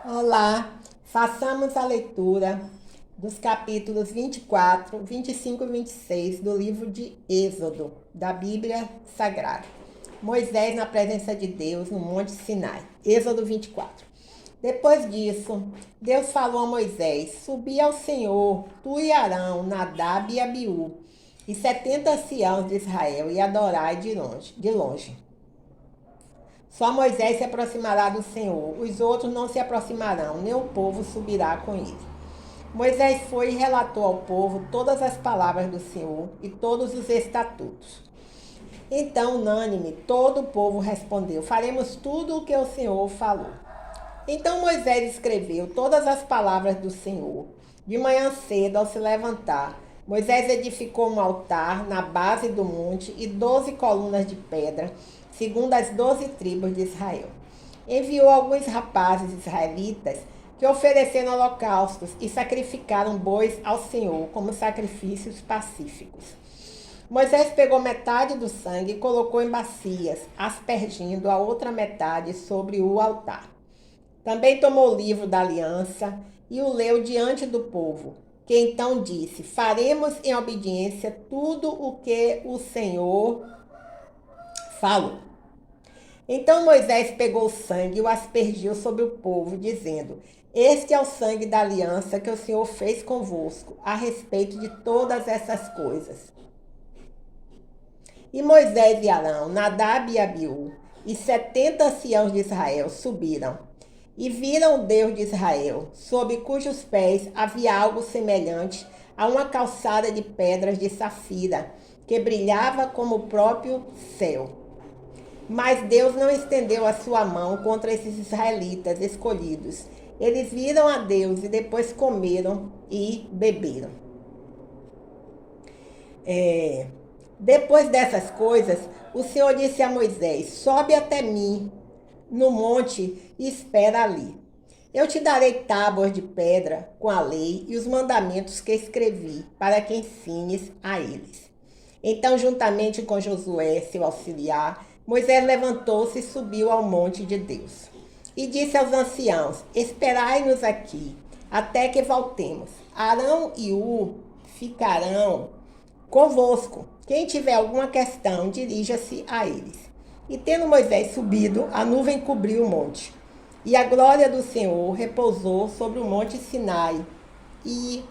Olá, façamos a leitura dos capítulos 24, 25 e 26 do livro de Êxodo, da Bíblia Sagrada. Moisés na presença de Deus no Monte Sinai. Êxodo 24. Depois disso, Deus falou a Moisés: Subi ao Senhor, tu e Arão, Nadab e Abiú, e 70 anciãos de Israel, e adorai de longe. Só Moisés se aproximará do Senhor, os outros não se aproximarão, nem o povo subirá com ele. Moisés foi e relatou ao povo todas as palavras do Senhor e todos os estatutos. Então, unânime, todo o povo respondeu: Faremos tudo o que o Senhor falou. Então Moisés escreveu todas as palavras do Senhor. De manhã cedo, ao se levantar, Moisés edificou um altar na base do monte e 12 colunas de pedra, segundo as 12 tribos de Israel. Enviou alguns rapazes israelitas que ofereceram holocaustos e sacrificaram bois ao Senhor como sacrifícios pacíficos. Moisés pegou metade do sangue e colocou em bacias, aspergindo a outra metade sobre o altar. Também tomou o livro da aliança e o leu diante do povo, que então disse: Faremos em obediência tudo o que o Senhor falou. Então Moisés pegou o sangue e o aspergiu sobre o povo, dizendo: Este é o sangue da aliança que o Senhor fez convosco, a respeito de todas essas coisas. E Moisés e Arão, Nadab e Abiú, e 70 anciãos de Israel subiram, e viram o Deus de Israel, sob cujos pés havia algo semelhante a uma calçada de pedras de safira, que brilhava como o próprio céu. Mas Deus não estendeu a sua mão contra esses israelitas escolhidos. Eles viram a Deus e depois comeram e beberam. Depois dessas coisas, o Senhor disse a Moisés: Sobe até mim no monte e espera ali. Eu te darei tábuas de pedra com a lei e os mandamentos que escrevi, para que ensines a eles. Então, juntamente com Josué, seu auxiliar, Moisés levantou-se e subiu ao monte de Deus. E disse aos anciãos: Esperai-nos aqui, até que voltemos. Arão e Ur ficarão convosco. Quem tiver alguma questão, dirija-se a eles. E tendo Moisés subido, a nuvem cobriu o monte. E a glória do Senhor repousou sobre o monte Sinai. E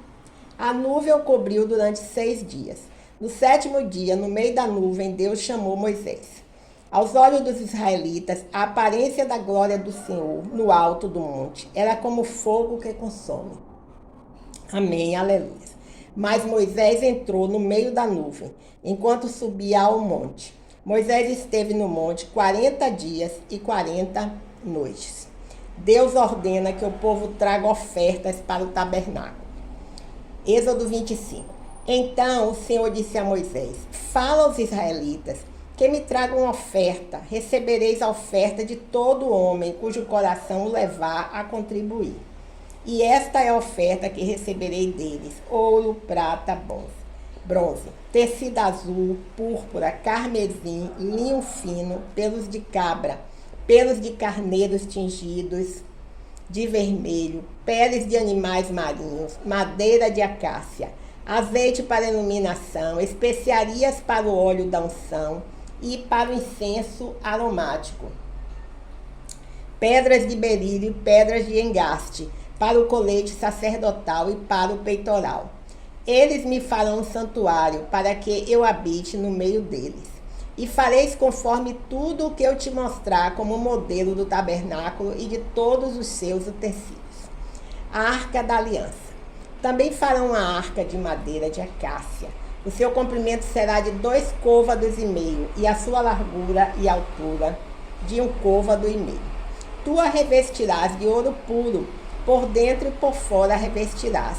a nuvem o cobriu durante 6 dias. No 7º dia, no meio da nuvem, Deus chamou Moisés. Aos olhos dos israelitas, a aparência da glória do Senhor no alto do monte era como fogo que consome. Amém, aleluia. Mas Moisés entrou no meio da nuvem, enquanto subia ao monte. Moisés esteve no monte 40 dias e 40 noites. Deus ordena que o povo traga ofertas para o tabernáculo. Êxodo 25. Então o Senhor disse a Moisés: Fala aos israelitas que me tragam oferta. Recebereis a oferta de todo homem cujo coração o levar a contribuir. E esta é a oferta que receberei deles: ouro, prata, bronze, tecido azul, púrpura, carmesim, linho fino, pelos de cabra, pelos de carneiros tingidos de vermelho, peles de animais marinhos, madeira de acácia, azeite para iluminação, especiarias para o óleo da unção e para o incenso aromático, pedras de berílio, pedras de engaste, para o colete sacerdotal e para o peitoral. Eles me farão um santuário, para que eu habite no meio deles. E fareis conforme tudo o que eu te mostrar como modelo do tabernáculo e de todos os seus utensílios. A arca da aliança. Também farão a arca de madeira de acácia. O seu comprimento será de 2 côvados e meio, e a sua largura e altura de 1 côvado e meio. Tu a revestirás de ouro puro, por dentro e por fora a revestirás.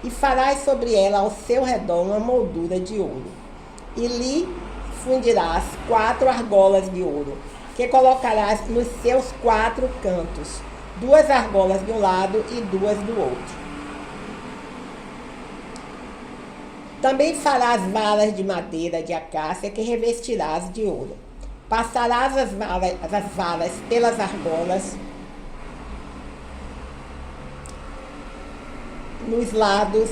E farás sobre ela ao seu redor uma moldura de ouro. E lhe fundirás 4 argolas de ouro, que colocarás nos seus 4 cantos, 2 argolas de um lado e 2 do outro. Também farás varas de madeira de acácia que revestirás de ouro. Passarás as varas pelas argolas nos lados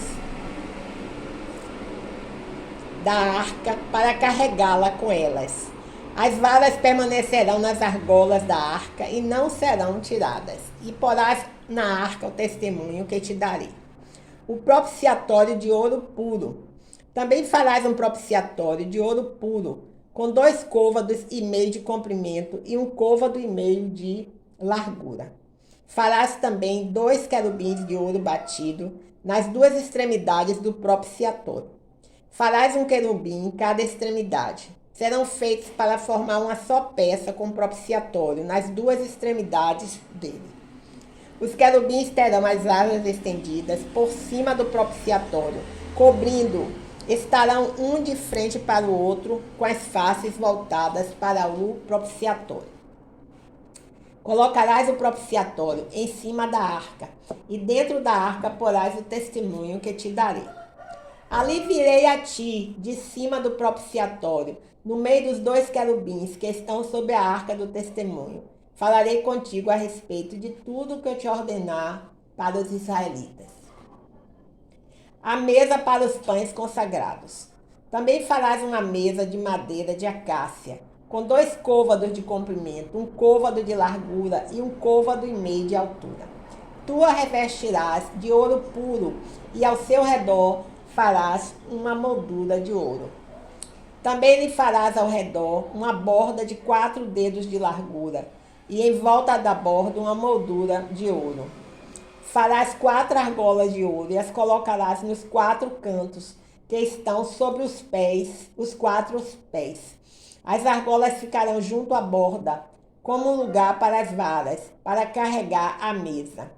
da arca para carregá-la com elas. As varas permanecerão nas argolas da arca e não serão tiradas. E porás na arca o testemunho que te darei. O propiciatório de ouro puro. Também farás um propiciatório de ouro puro, com 2 côvados e meio de comprimento e 1 côvado e meio de largura. Farás também 2 querubins de ouro batido nas 2 extremidades do propiciatório. Farás um querubim em cada extremidade. Serão feitos para formar uma só peça com propiciatório nas 2 extremidades dele. Os querubins terão as asas estendidas por cima do propiciatório, cobrindo, estarão um de frente para o outro, com as faces voltadas para o propiciatório. Colocarás o propiciatório em cima da arca, e dentro da arca porás o testemunho que te darei. Ali virei a ti, de cima do propiciatório, no meio dos 2 querubins que estão sobre a arca do testemunho. Falarei contigo a respeito de tudo que eu te ordenar para os israelitas. A mesa para os pães consagrados. Também farás uma mesa de madeira de acácia, com 2 côvados de comprimento, 1 côvado de largura e 1 côvado e meio de altura. Tu a revestirás de ouro puro e ao seu redor farás uma moldura de ouro. Também lhe farás ao redor uma borda de 4 dedos de largura e em volta da borda uma moldura de ouro. Farás 4 argolas de ouro e as colocarás nos 4 cantos que estão sobre os pés, os 4 pés. As argolas ficarão junto à borda, como lugar para as varas, para carregar a mesa.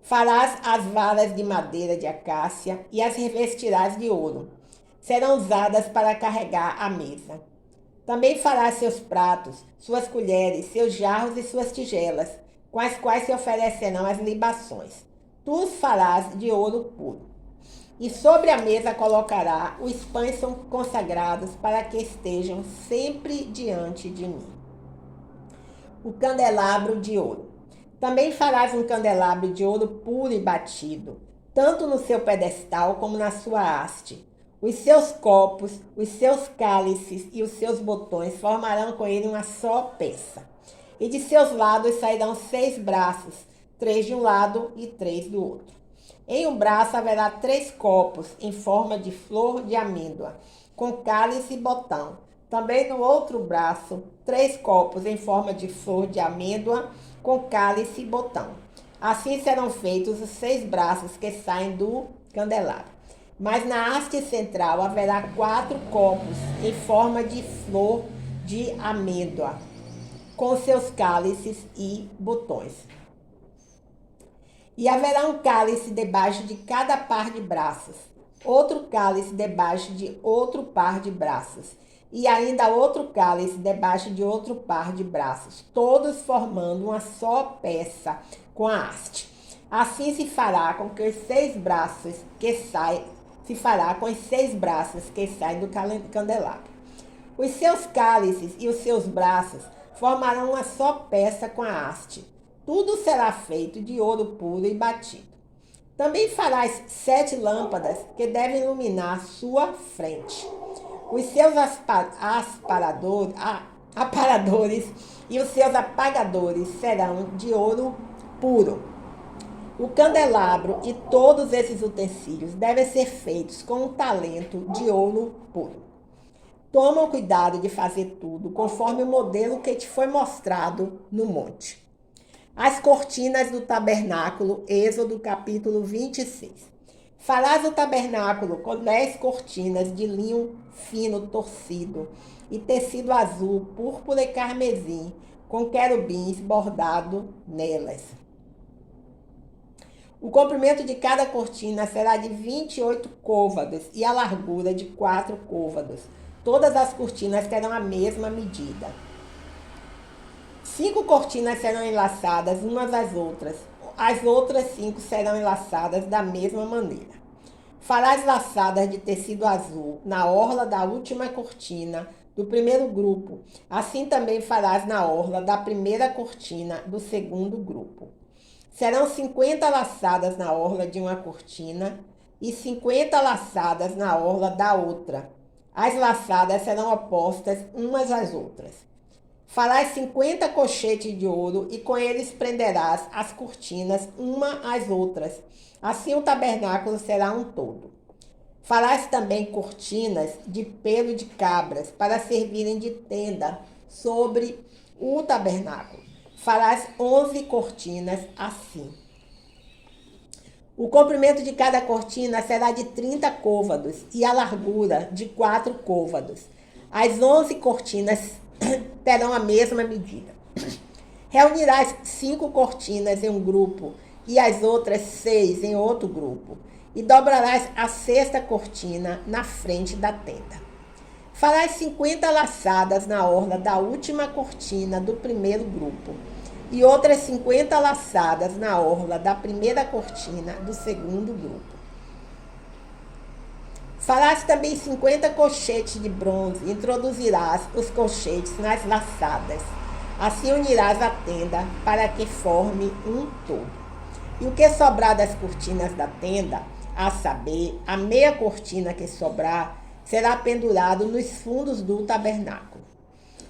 Farás as varas de madeira de acácia e as revestirás de ouro. Serão usadas para carregar a mesa. Também farás seus pratos, suas colheres, seus jarros e suas tigelas, com as quais se oferecerão as libações. Tu os farás de ouro puro. E sobre a mesa colocará os pães consagrados para que estejam sempre diante de mim. O candelabro de ouro. Também farás um candelabro de ouro puro e batido, tanto no seu pedestal como na sua haste. Os seus copos, os seus cálices e os seus botões formarão com ele uma só peça. E de seus lados sairão 6 braços, 3 de um lado e 3 do outro. Em um braço haverá 3 copos em forma de flor de amêndoa, com cálice e botão. Também no outro braço, 3 copos em forma de flor de amêndoa, com cálice e botão. Assim serão feitos os 6 braços que saem do candelabro. Mas na haste central haverá 4 copos em forma de flor de amêndoa, com seus cálices e botões. E haverá um cálice debaixo de cada par de braços, outro cálice debaixo de outro par de braços, e ainda outro cálice debaixo de outro par de braços, todos formando uma só peça com a haste. Assim se fará com que os 6 braços que saem do candelabro. Os seus cálices e os seus braços formarão uma só peça com a haste. Tudo será feito de ouro puro e batido. Também farás 7 lâmpadas que devem iluminar sua frente. Os seus aparadores e os seus apagadores serão de ouro puro. O candelabro e todos esses utensílios devem ser feitos com um talento de ouro puro. Toma cuidado de fazer tudo conforme o modelo que te foi mostrado no monte. As cortinas do tabernáculo, Êxodo capítulo 26. Farás o tabernáculo com 10 cortinas de linho fino torcido e tecido azul, púrpura e carmesim, com querubins bordado nelas. O comprimento de cada cortina será de 28 côvados e a largura de 4 côvados. Todas as cortinas terão a mesma medida. 5 cortinas serão enlaçadas umas às outras. As outras 5 serão enlaçadas da mesma maneira. Farás laçadas de tecido azul na orla da última cortina do primeiro grupo. Assim também farás na orla da primeira cortina do segundo grupo. Serão 50 laçadas na orla de uma cortina e 50 laçadas na orla da outra. As laçadas serão opostas umas às outras. Farás 50 colchetes de ouro e com eles prenderás as cortinas uma às outras. Assim o tabernáculo será um todo. Farás também cortinas de pelo de cabras para servirem de tenda sobre o tabernáculo. Farás 11 cortinas assim. O comprimento de cada cortina será de 30 côvados e a largura de 4 côvados. As 11 cortinas terão a mesma medida. Reunirás 5 cortinas em um grupo e as outras 6 em outro grupo. E dobrarás a sexta cortina na frente da tenda. Farás 50 laçadas na orla da última cortina do primeiro grupo e outras 50 laçadas na orla da primeira cortina do segundo grupo. Farás também 50 colchetes de bronze e introduzirás os colchetes nas laçadas. Assim unirás a tenda para que forme um todo. E o que sobrar das cortinas da tenda, a saber, a meia cortina que sobrar, será pendurado nos fundos do tabernáculo.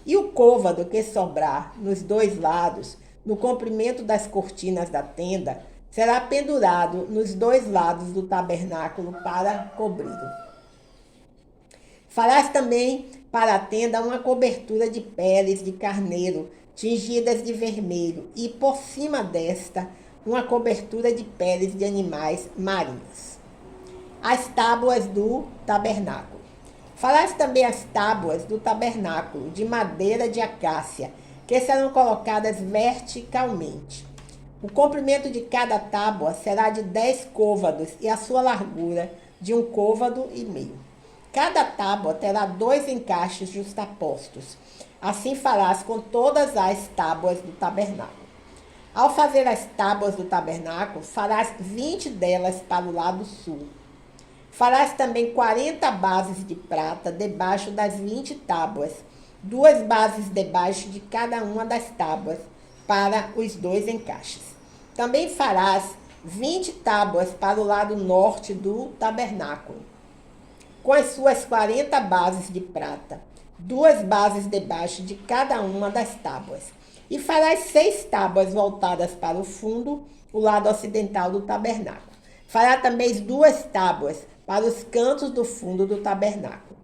E o côvado que sobrar nos dois lados, no comprimento das cortinas da tenda, será pendurado nos dois lados do tabernáculo para cobri-lo. Farás também para a tenda uma cobertura de peles de carneiro, tingidas de vermelho, e por cima desta, uma cobertura de peles de animais marinhos. As tábuas do tabernáculo. Farás também as tábuas do tabernáculo de madeira de acácia, que serão colocadas verticalmente. O comprimento de cada tábua será de 10 côvados e a sua largura de 1,5 côvado. Cada tábua terá 2 encaixes justapostos. Assim farás com todas as tábuas do tabernáculo. Ao fazer as tábuas do tabernáculo, farás 20 delas para o lado sul. Farás também 40 bases de prata debaixo das 20 tábuas, 2 bases debaixo de cada uma das tábuas, para os 2 encaixes. Também farás 20 tábuas para o lado norte do tabernáculo, com as suas 40 bases de prata, 2 bases debaixo de cada uma das tábuas. E farás 6 tábuas voltadas para o fundo, o lado ocidental do tabernáculo. Fará também 2 tábuas para os cantos do fundo do tabernáculo.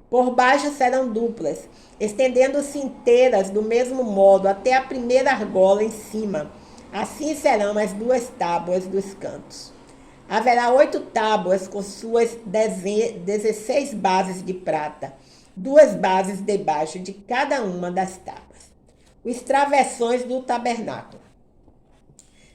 Por baixo serão duplas, estendendo-se inteiras do mesmo modo até a primeira argola em cima. Assim serão as 2 tábuas dos cantos. Haverá 8 tábuas com suas 16 bases de prata, 2 bases debaixo de cada uma das tábuas. Os travessões do tabernáculo.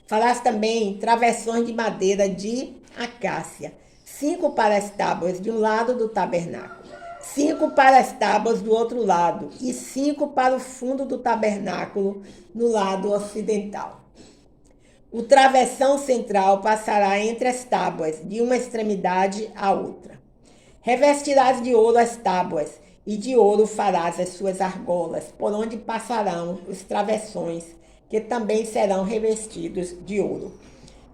Farás também travessões de madeira de acácia, 5 para as tábuas de um lado do tabernáculo, 5 para as tábuas do outro lado e 5 para o fundo do tabernáculo no lado ocidental. O travessão central passará entre as tábuas, de uma extremidade à outra. Revestirás de ouro as tábuas, e de ouro farás as suas argolas, por onde passarão os travessões, que também serão revestidos de ouro.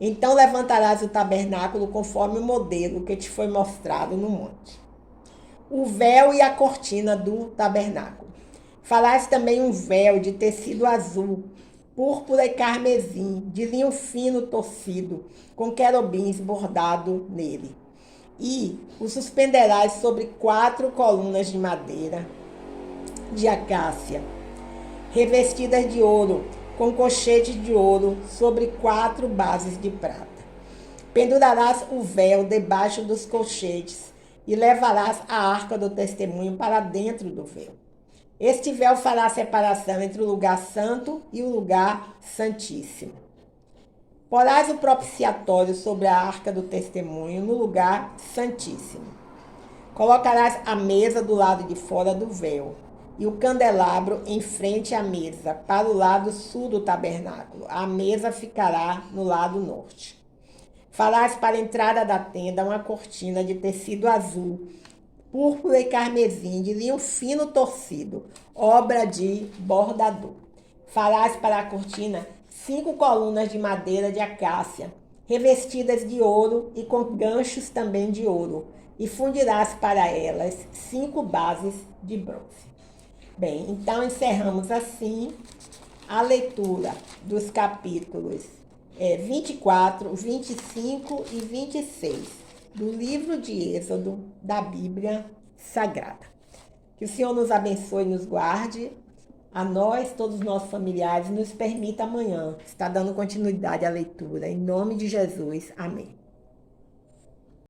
Então levantarás o tabernáculo conforme o modelo que te foi mostrado no monte. O véu e a cortina do tabernáculo. Farás também um véu de tecido azul, púrpura e carmesim, de linho fino torcido, com querubins bordado nele. E o suspenderás sobre 4 colunas de madeira de acácia, revestidas de ouro, com colchetes de ouro sobre 4 bases de prata. Pendurarás o véu debaixo dos colchetes e levarás a arca do testemunho para dentro do véu. Este véu fará a separação entre o lugar santo e o lugar santíssimo. Porás o propiciatório sobre a arca do testemunho no lugar santíssimo. Colocarás a mesa do lado de fora do véu e o candelabro em frente à mesa, para o lado sul do tabernáculo. A mesa ficará no lado norte. Farás para a entrada da tenda uma cortina de tecido azul, púrpura e carmesim, de linho fino torcido, obra de bordador. Farás para a cortina 5 colunas de madeira de acácia, revestidas de ouro e com ganchos também de ouro, e fundirás para elas 5 bases de bronze. Bem, então encerramos assim a leitura dos capítulos 24, 25 e 26 do livro de Êxodo da Bíblia Sagrada. Que o Senhor nos abençoe e nos guarde, a nós, todos os nossos familiares, nos permita amanhã estar dando continuidade à leitura. Em nome de Jesus, amém.